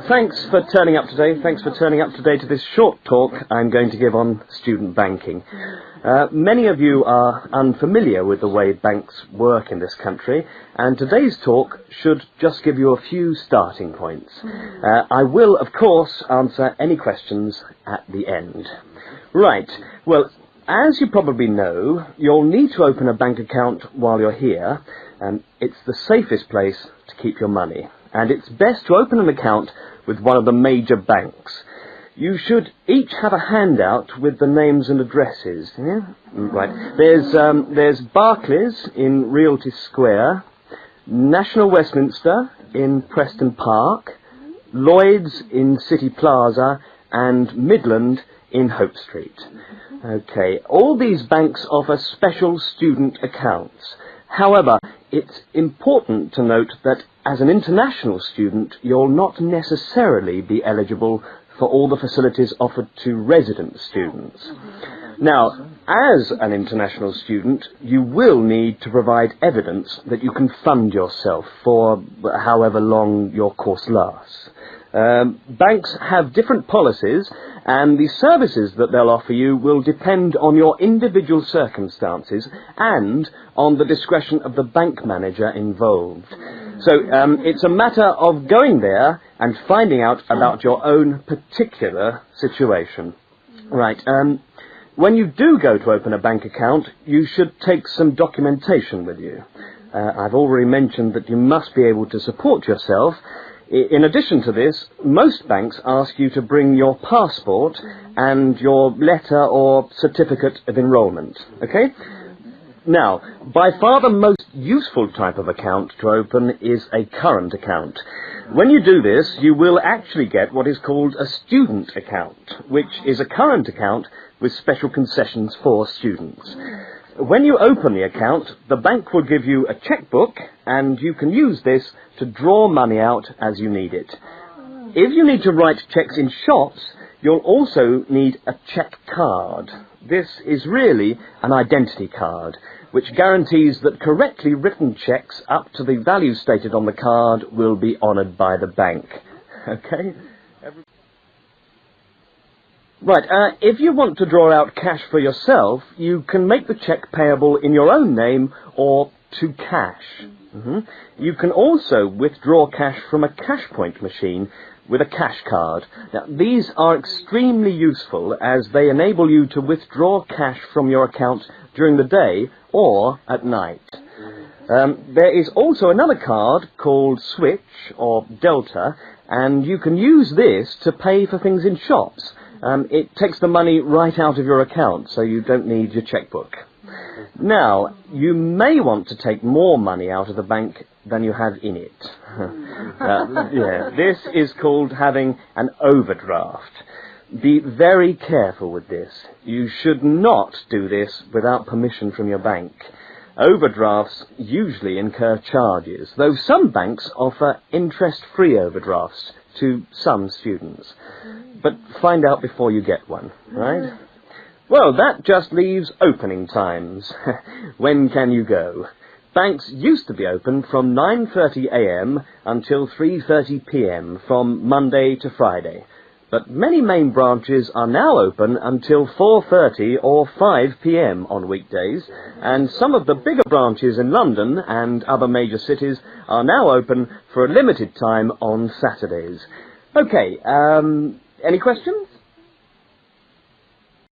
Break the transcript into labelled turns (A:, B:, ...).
A: Thanks for turning up today. Thanks for turning up today to this short talk I'm going to give on student banking. Many of you are unfamiliar with the way banks work in this country, and today's talk should just give you a few starting points. I will, of course, answer any questions at the end. Right, well, as you probably know, you'll need to open a bank account while you're here. It's the safest place to keep your money, and it's best to open an account with one of the major banks. You should each have a handout with the names and addresses. Yeah? Right. There's Barclays in Realty Square, National Westminster in Preston Park, Lloyd's in City Plaza, and Midland in Hope Street. Okay, all these banks offer special student accounts. However, it's important to note that as an international student, you'll not necessarily be eligible for all the facilities offered to resident students. Now, as an international student, you will need to provide evidence that you can fund yourself for however long your course lasts. Banks have different policies, and the services that they'll offer you will depend on your individual circumstances and on the discretion of the bank manager involved. So it's a matter of going there and finding out about your own particular situation. Right. When you do go to open a bank account, you should take some documentation with you. I've already mentioned that you must be able to support yourself. In addition to this, most banks ask you to bring your passport and your letter or certificate of enrolment. Okay? Now, by far the most useful type of account to open is a current account. When you do this, you will actually get what is called a student account, which is a current account with special concessions for students. When you open the account, the bank will give you a checkbook, and you can use this to draw money out as you need it. If you need to write checks in shops, you'll also need a check card. This is really an identity card, which guarantees that correctly written checks up to the value stated on the card will be honoured by the bank. Okay? Right, if you want to draw out cash for yourself, you can make the cheque payable in your own name or to cash. You can also withdraw cash from a cash point machine with a cash card. Now, these are extremely useful as they enable you to withdraw cash from your account during the day or at night. There is also another card called Switch or Delta, and you can use this to pay for things in shops. It takes the money right out of your account, so you don't need your checkbook. Now, you may want to take more money out of the bank than you have in it. This is called having an overdraft. Be very careful with this. You should not do this without permission from your bank. Overdrafts usually incur charges, though some banks offer interest-free overdrafts to some students. But find out before you get one, right? Well, that just leaves opening times. When can you go? Banks used to be open from 9:30 a.m. until 3:30 p.m. from Monday to Friday. But many main branches are now open until 4:30 or 5 p.m. on weekdays, and some of the bigger branches in London and other major cities are now open for a limited time on Saturdays. Okay, any questions?